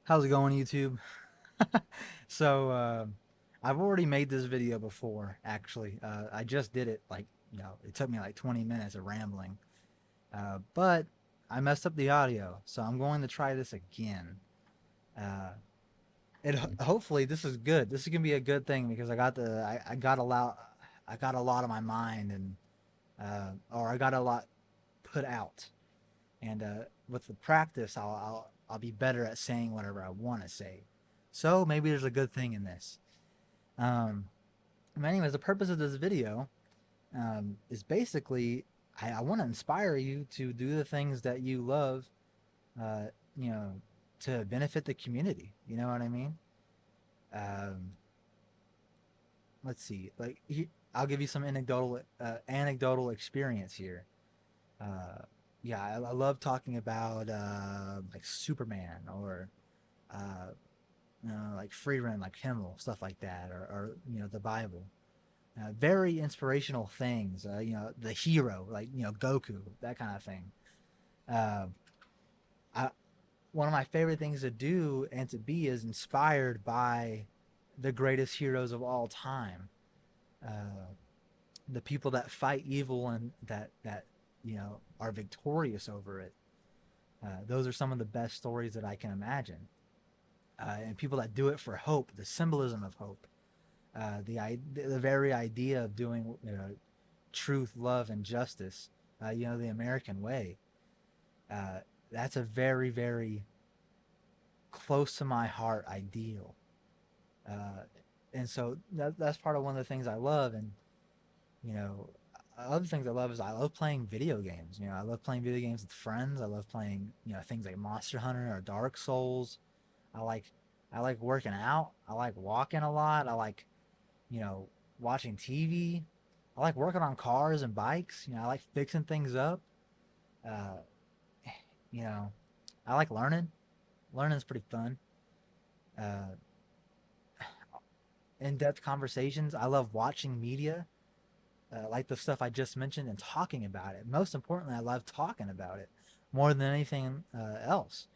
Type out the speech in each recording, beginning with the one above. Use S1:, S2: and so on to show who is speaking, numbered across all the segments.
S1: How's it going, YouTube? So, I've already made this video before, actually. I just did it, it took me like 20 minutes of rambling. But I messed up the audio, so I'm going to try this again. Uh, hopefully this is good. This is gonna be a good thing because I got a lot on my mind and or I got a lot put out. And with the practice, I'll be better at saying whatever I want to say. So maybe there's a good thing in this. Um, anyways, the purpose of this video is basically I want to inspire you to do the things that you love, uh, you know, to benefit the community. You know what I mean? Um, let's see. I'll give you some anecdotal experience here. Uh, yeah, I love talking about like Superman or uh, like free run, like Himmel, stuff like that, or the Bible. Very inspirational things. The hero, like Goku, that kind of thing. Uh, I, One of my favorite things to do and to be is inspired by the greatest heroes of all time. Uh, the people that fight evil and that are victorious over it. Those are some of the best stories that I can imagine. And people that do it for hope, the symbolism of hope, the very idea of doing truth, love, and justice, the American way. Uh, that's a very, very close to my heart ideal. Uh, and so that's part of one of the things I love. And, you know, other things I love is I love playing video games. I love playing video games with friends. I love playing, things like Monster Hunter or Dark Souls. I like, I like working out. I like walking a lot. I like, you know, watching TV. I like working on cars and bikes. I like fixing things up. Uh, you know, I like learning. Learning's pretty fun. Uh, In-depth conversations. I love watching media, like the stuff I just mentioned, and talking about it. Most importantly, I love talking about it more than anything else.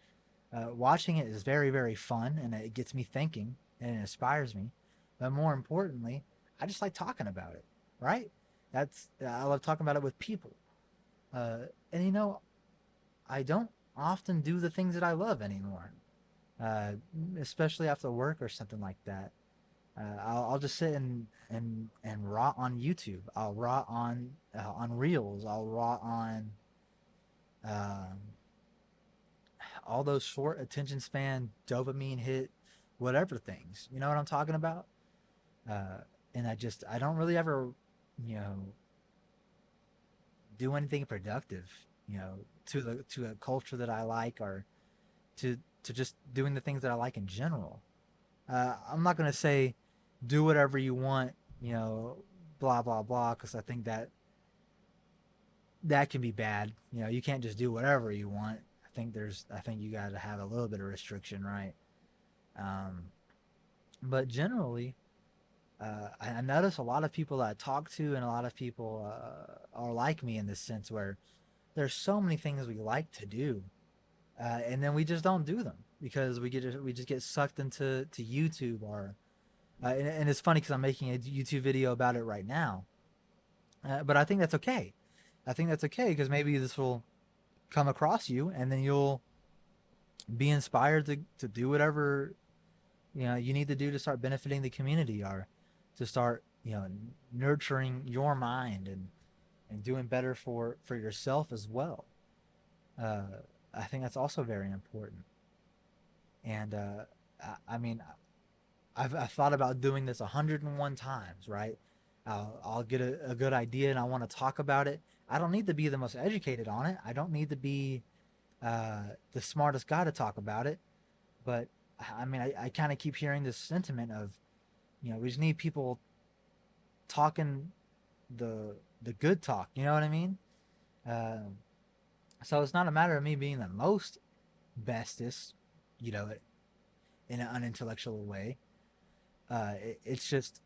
S1: Watching it is very, very fun, and it gets me thinking, and it inspires me. But more importantly, I just like talking about it, right? I love talking about it with people. And I don't often do the things that I love anymore, uh, especially after work or something like that. I'll just sit and rot on YouTube. I'll rot on Reels. I'll rot on um, all those short attention span dopamine hit whatever things. You know what I'm talking about? Uh, and I don't really ever you know do anything productive. To a culture that I like or to just doing the things that I like in general. I'm not gonna say do whatever you want, you know, blah blah blah, because I think that can be bad. You can't just do whatever you want. I think you got to have a little bit of restriction, right? Um, but generally, I notice a lot of people that I talk to and a lot of people are like me in this sense where there's so many things we like to do, and then we just don't do them because we just get sucked into YouTube or and it's funny because I'm making a YouTube video about it right now. But I think that's okay. I think that's okay because maybe this will come across you, and then you'll be inspired to do whatever you need to do to start benefiting the community or to start nurturing your mind and doing better for yourself as well. Uh, I think that's also very important. And I mean, I've thought about doing this 101 times, right? I'll get a good idea and I want to talk about it. I don't need to be the most educated on it. I don't need to be the smartest guy to talk about it. But I mean, I kind of keep hearing this sentiment of, we just need people talking the good talk. You know what I mean? Uh, so it's not a matter of me being the most bestest, you know, in an unintellectual way. It's just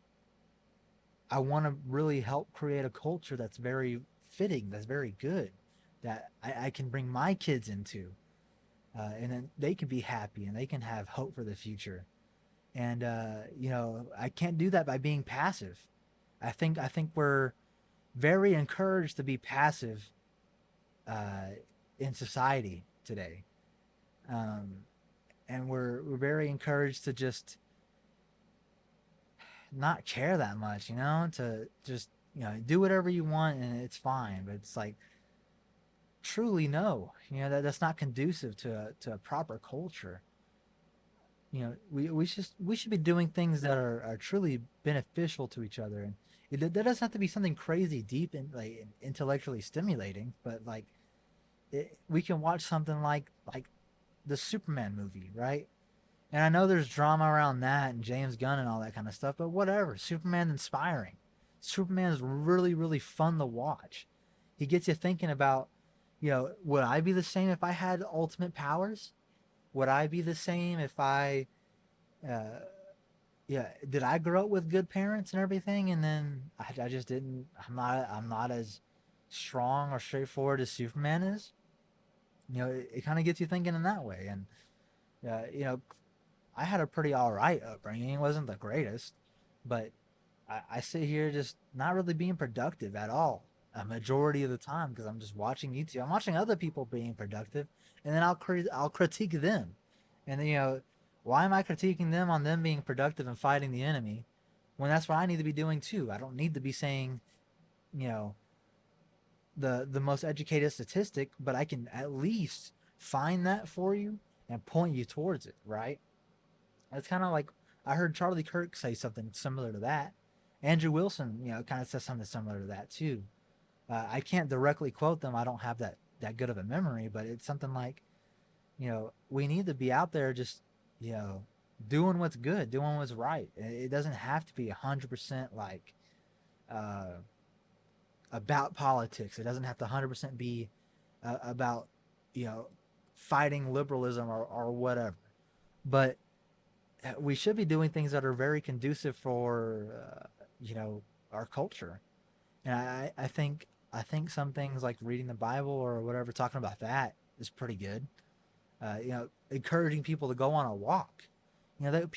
S1: I want to really help create a culture that's very fitting, that's very good, that I can bring my kids into. and then they can be happy and they can have hope for the future. And I can't do that by being passive. I think we're very encouraged to be passive uh, in society today, um, and we're very encouraged to just not care that much, to just do whatever you want and it's fine. But it's like truly no, that's not conducive to a proper culture. We should be doing things that are truly beneficial to each other, and that doesn't have to be something crazy deep and like intellectually stimulating, but like we can watch something like the Superman movie, right? And I know there's drama around that and James Gunn and all that kind of stuff, but whatever. Superman's inspiring. Superman's really, really fun to watch. He gets you thinking about, would I be the same if I had ultimate powers? Would I be the same if uh, did I grow up with good parents and everything? And then I just didn't, I'm not as strong or straightforward as Superman is. It kind of gets you thinking in that way. And, uh, you know, I had a pretty all right upbringing. It wasn't the greatest, but I sit here just not really being productive at all a majority of the time because I'm just watching YouTube. I'm watching other people being productive, and then I'll critique them, and then why am I critiquing them on them being productive and fighting the enemy when that's what I need to be doing too? I don't need to be saying you know the most educated statistic, but I can at least find that for you and point you towards it, right? It's kind of like I heard Charlie Kirk say something similar to that. Andrew Wilson, kind of says something similar to that too. I can't directly quote them. I don't have that good of a memory, but it's something like, we need to be out there just, you know, doing what's good, doing what's right. It doesn't have to be 100% like uh, about politics. It doesn't have to 100% be about, you know, fighting liberalism or whatever. But we should be doing things that are very conducive for our culture. And I think some things like reading the Bible or whatever, talking about that is pretty good. Encouraging people to go on a walk. That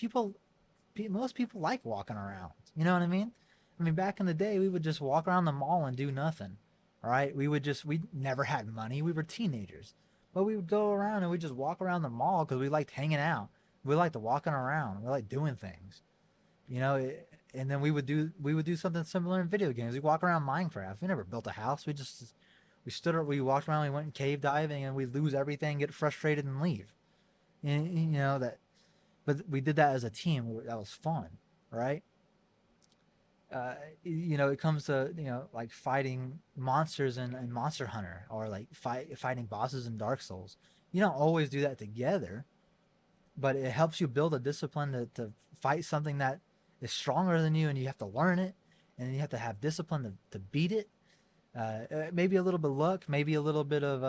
S1: most people like walking around. You know what I mean? I mean, back in the day, we would just walk around the mall and do nothing. All right, we never had money. We were teenagers, but we would go around and we just walk around the mall because we liked hanging out. We liked walking around. We liked doing things. And then we would do something similar in video games. We walk around Minecraft. We never built a house. We stood up. We walked around. We went cave diving, and we lose everything, get frustrated, and leave. And that, but we did that as a team. That was fun, right? It comes to like fighting monsters in Monster Hunter or like fighting bosses in Dark Souls. You don't always do that together, but it helps you build a discipline to fight something that is stronger than you, and you have to learn it, and you have to have discipline to beat it. Maybe a little bit of luck, maybe a little bit of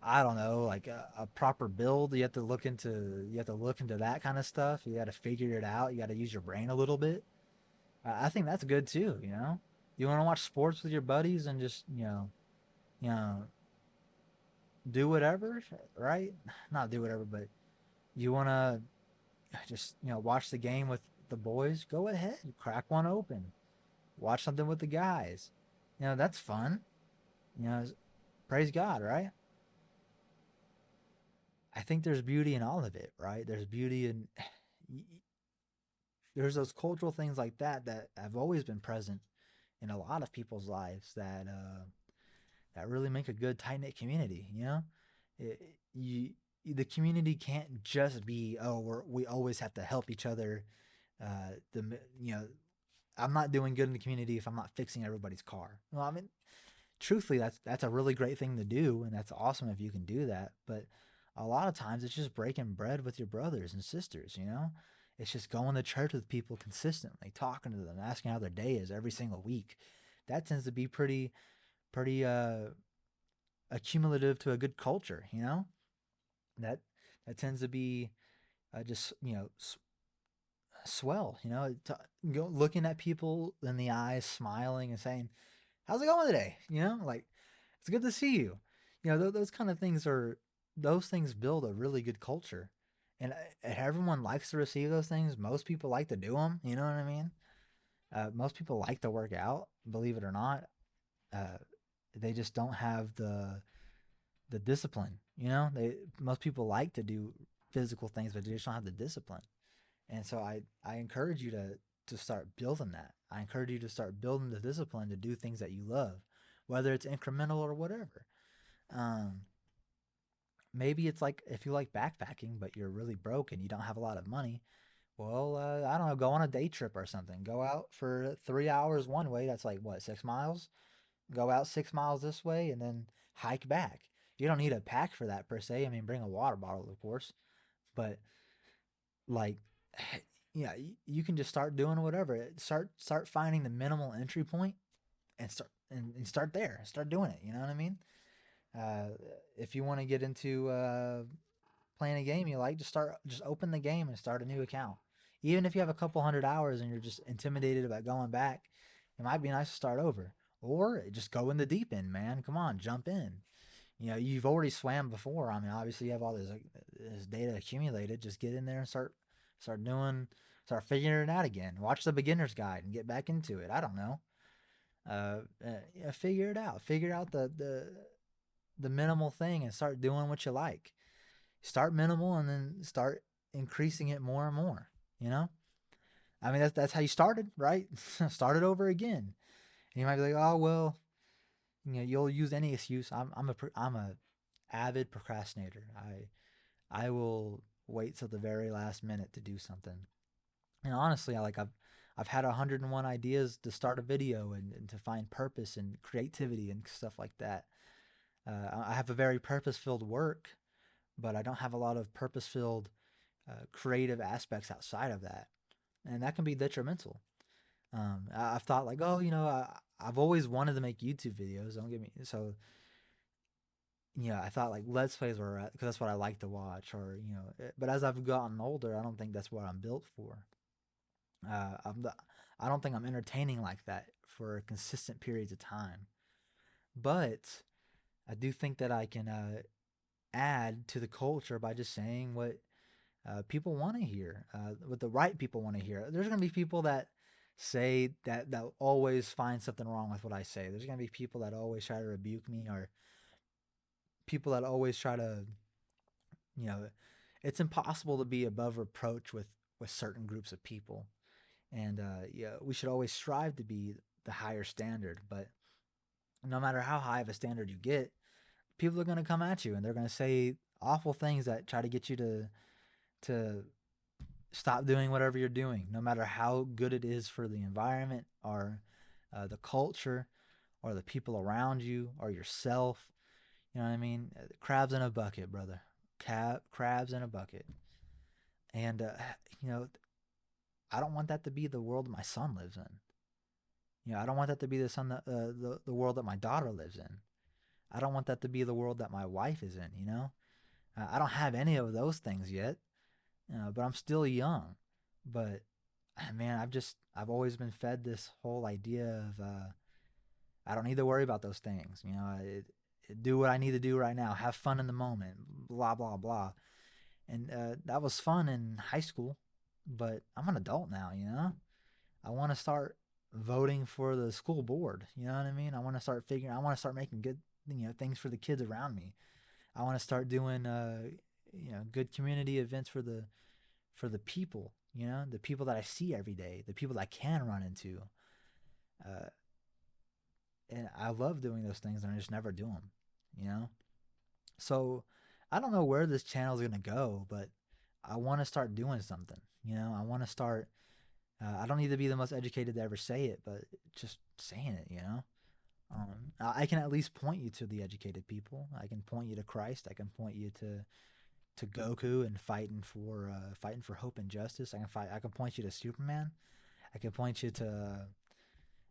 S1: I don't know, like a proper build. You have to look into that kind of stuff. You got to figure it out. You got to use your brain a little bit. I think that's good too. You want to watch sports with your buddies and just you know do whatever, right? Not do whatever, but you want to just watch the game with the boys. Go ahead, crack one open, watch something with the guys. That's fun. You know, praise God, right? I think there's beauty in all of it, right? There's beauty in there's those cultural things like that have always been present in a lot of people's lives that really make a good tight knit community. It, you the community can't just be, oh, we always have to help each other. The you know I'm not doing good in the community if I'm not fixing everybody's car. Well, I mean, truthfully, that's a really great thing to do, and that's awesome if you can do that. But a lot of times, it's just breaking bread with your brothers and sisters. It's just going to church with people consistently, talking to them, asking how their day is every single week. That tends to be pretty accumulative to a good culture. That that tends to be just swell. Looking at people in the eyes, smiling, and saying, "How's it going today?" Like, it's good to see you. Those kind of things are. those things build a really good culture, and everyone likes to receive those things. Most people like to do them. You know what I mean? Most people like to work out, believe it or not. Uh, they just don't have the discipline. You know, they most people like to do physical things, but they just don't have the discipline. And so I encourage you to start building that. I encourage you to start building the discipline to do things that you love, whether it's incremental or whatever. Um, Maybe it's like if you like backpacking, but you're really broke and you don't have a lot of money. Well, I don't know, go on a day trip or something. Go out for 3 hours one way. That's like what, 6 miles? Go out 6 miles this way and then hike back. You don't need a pack for that per se. I mean, bring a water bottle, of course, but like, yeah, you can just start doing whatever. Start finding the minimal entry point and start there. Start doing it. You know what I mean? Uh, if you want to get into playing a game you like, just open the game and start a new account. Even if you have a couple 100 hours and you're just intimidated about going back, it might be nice to start over. Or just go in the deep end, man. Come on, jump in. You know, you've already swam before. I mean, obviously you have all this data accumulated. Just get in there and start doing, start figuring it out again. Watch the beginner's guide and get back into it. I don't know. Yeah, figure it out. Figure out the minimal thing and start doing what you like. Start minimal and then start increasing it more and more. You know, I mean that's how you started, right? Start it over again. And you might be like, oh well, you know, you'll use any excuse. I'm a avid procrastinator. I will wait till the very last minute to do something. And honestly, I've had 101 ideas to start a video and to find purpose and creativity and stuff like that. I have a very purpose filled work, but I don't have a lot of purpose filled creative aspects outside of that, and that can be detrimental. I've thought like, oh, you know, I've always wanted to make YouTube videos. Don't get me so. Yeah, I thought like let's plays were because that's what I like to watch, or you know. But as I've gotten older, I don't think that's what I'm built for. Uh, I'm the, I don't think I'm entertaining like that for consistent periods of time. But I do think that I can add to the culture by just saying what people want to hear, what the right people want to hear. There's going to be people that say that always find something wrong with what I say. There's going to be people that always try to rebuke me, or people that always try to, you know, it's impossible to be above reproach with certain groups of people, and yeah, we should always strive to be the higher standard. But no matter how high of a standard you get, people are going to come at you and they're going to say awful things that try to get you to stop doing whatever you're doing, no matter how good it is for the environment or the culture or the people around you or yourself. You know what I mean? Crabs in a bucket, brother. Crabs in a bucket. And, you know, I don't want that to be the world my son lives in. You know, I don't want that to be the world that my daughter lives in. I don't want that to be the world that my wife is in, you know? I don't have any of those things yet, but I'm still young. But man, I've always been fed this whole idea of I don't need to worry about those things. You know, do what I need to do right now, have fun in the moment, blah blah blah. And that was fun in high school, but I'm an adult now. You know, I want to start voting for the school board. You know what I mean? I want to start figuring. I want to start making good, you know, things for the kids around me. I want to start doing you know, good community events for the people, you know, the people that I see every day, the people that I can run into. Uh, and I love doing those things, and I just never do them, you know? So I don't know where this channel is going to go, but I want to start doing something, you know? I want to start, I don't need to be the most educated to ever say it, but just saying it, you know? I can at least point you to the educated people. I can point you to Christ. I can point you to Goku and fighting for hope and justice. I can point you to Superman. I can point you to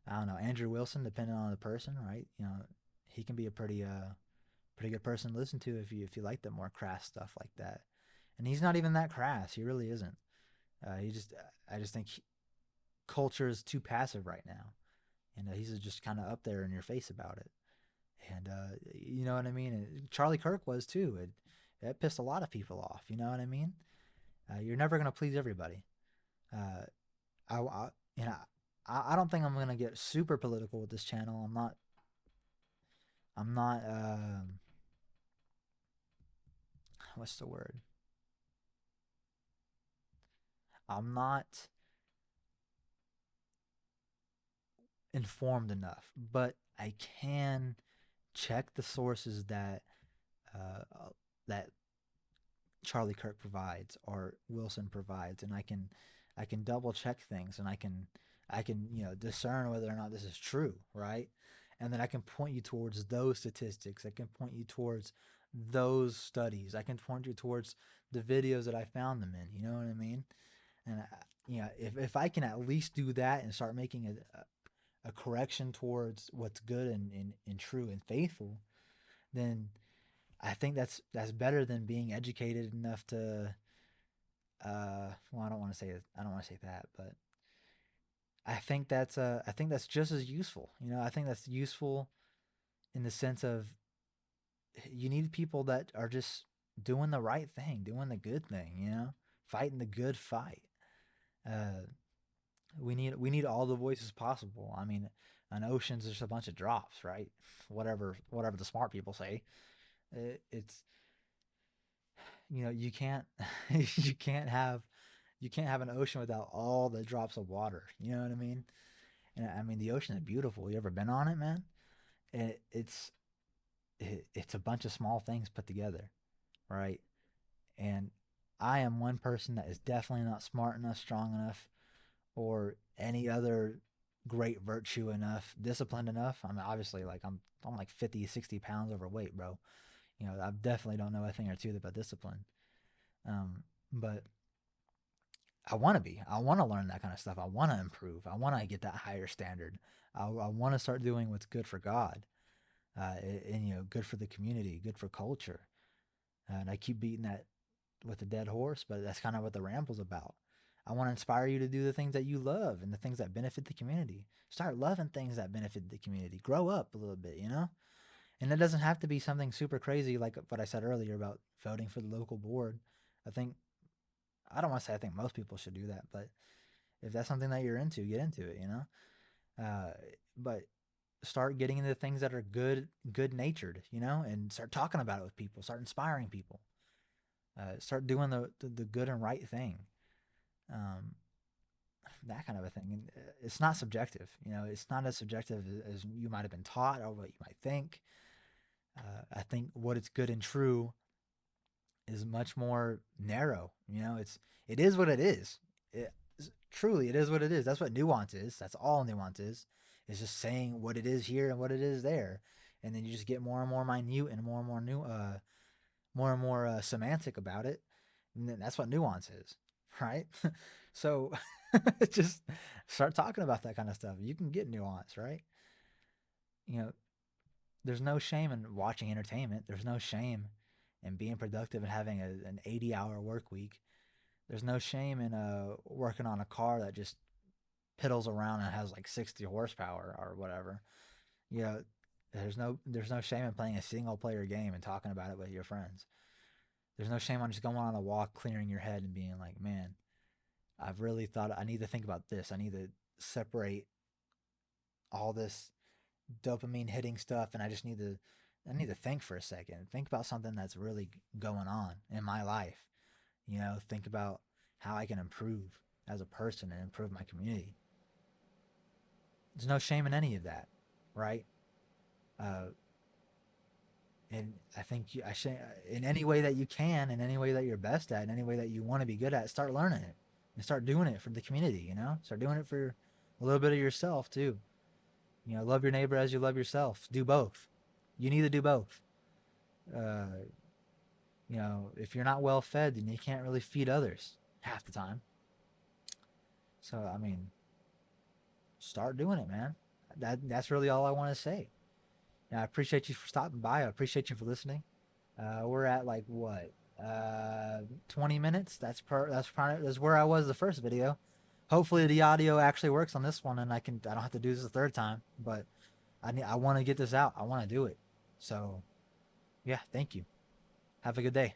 S1: I don't know, Andrew Wilson, depending on the person, right? You know, he can be a pretty good person to listen to if you like the more crass stuff like that. And he's not even that crass. He really isn't. He just I just think culture is too passive right now, and he's just kind of up there in your face about it. And you know what I mean? And Charlie Kirk was too. It pissed a lot of people off. You know what I mean? You're never gonna please everybody. Uh, I you know I don't think I'm gonna get super political with this channel. I'm not what's the word? I'm not informed enough, but I can check the sources that Charlie Kirk provides or Wilson provides, and I can double check things, and I can discern whether or not this is true, right? And then I can point you towards those statistics. I can point you towards those studies. I can point you towards the videos that I found them in. You know what I mean? And if I can at least do that and start making a correction towards what's good and true and faithful, then I think that's better than being educated enough to well, I don't want to say that, but I think that's just as useful. I think that's useful in the sense of you need people that are just doing the right thing, doing the good thing, fighting the good fight. Uh we need all the voices possible. I mean, an ocean's just a bunch of drops, right? Whatever the smart people say. It's you can't you can't have an ocean without all the drops of water. You know what I mean? And I mean the ocean is beautiful. You ever been on it, man? It's it's a bunch of small things put together, right? And I am one person that is definitely not smart enough, strong enough, or any other great virtue enough, disciplined enough. I mean, obviously, like I'm like 50, 60 pounds overweight, bro. I definitely don't know a thing or two about discipline. But I want to be. I want to learn that kind of stuff. I want to improve. I want to get that higher standard. I want to start doing what's good for God, and good for the community, good for culture. And I keep beating that with a dead horse, but that's kind of what the ramble's about. I want to inspire you to do the things that you love and the things that benefit the community. Start loving things that benefit the community. Grow up a little bit. And it doesn't have to be something super crazy like what I said earlier about voting for the local board. I think I don't want to say I think most people should do that, but if that's something that you're into, get into it. Uh, but start getting into things that are good natured, and start talking about it with people. Start inspiring people. Start doing the good and right thing. Um, that kind of a thing. And it's not subjective. It's not as subjective as you might have been taught or what you might think. I think what is good and true is much more narrow. It is what it is. Truly, it is what it is. That's what nuance is. That's all nuance is. It's just saying what it is here and what it is there, and then you just get more and more minute and more and more more and more semantic about it. And then that's what nuance is, right? So just start talking about that kind of stuff. You can get nuance, right? You know, there's no shame in watching entertainment. There's no shame in being productive and having an 80-hour work week. There's no shame in working on a car that just piddles around and has like 60 horsepower or whatever. You know, there's no shame in playing a single player game and talking about it with your friends. There's no shame on just going on a walk, clearing your head and being like, man, I've really thought I need to think about this. I need to separate all this dopamine hitting stuff and I need to think for a second. Think about something that's really going on in my life. Think about how I can improve as a person and improve my community. There's no shame in any of that, right? Uh, and I think I should, in any way that you can, in any way that you're best at, in any way that you want to be good at, start learning it and start doing it for the community. Start doing it for a little bit of yourself too. Love your neighbor as you love yourself. Do both. You need to do both. Uh, if you're not well fed, then you can't really feed others half the time. So I mean, start doing it, man. That's really all I want to say. I appreciate you for stopping by. I appreciate you for listening. We're at like what, 20 minutes. That's where I was the first video. Hopefully the audio actually works on this one, and I don't have to do this a third time. But I want to get this out. I want to do it. So yeah, thank you. Have a good day.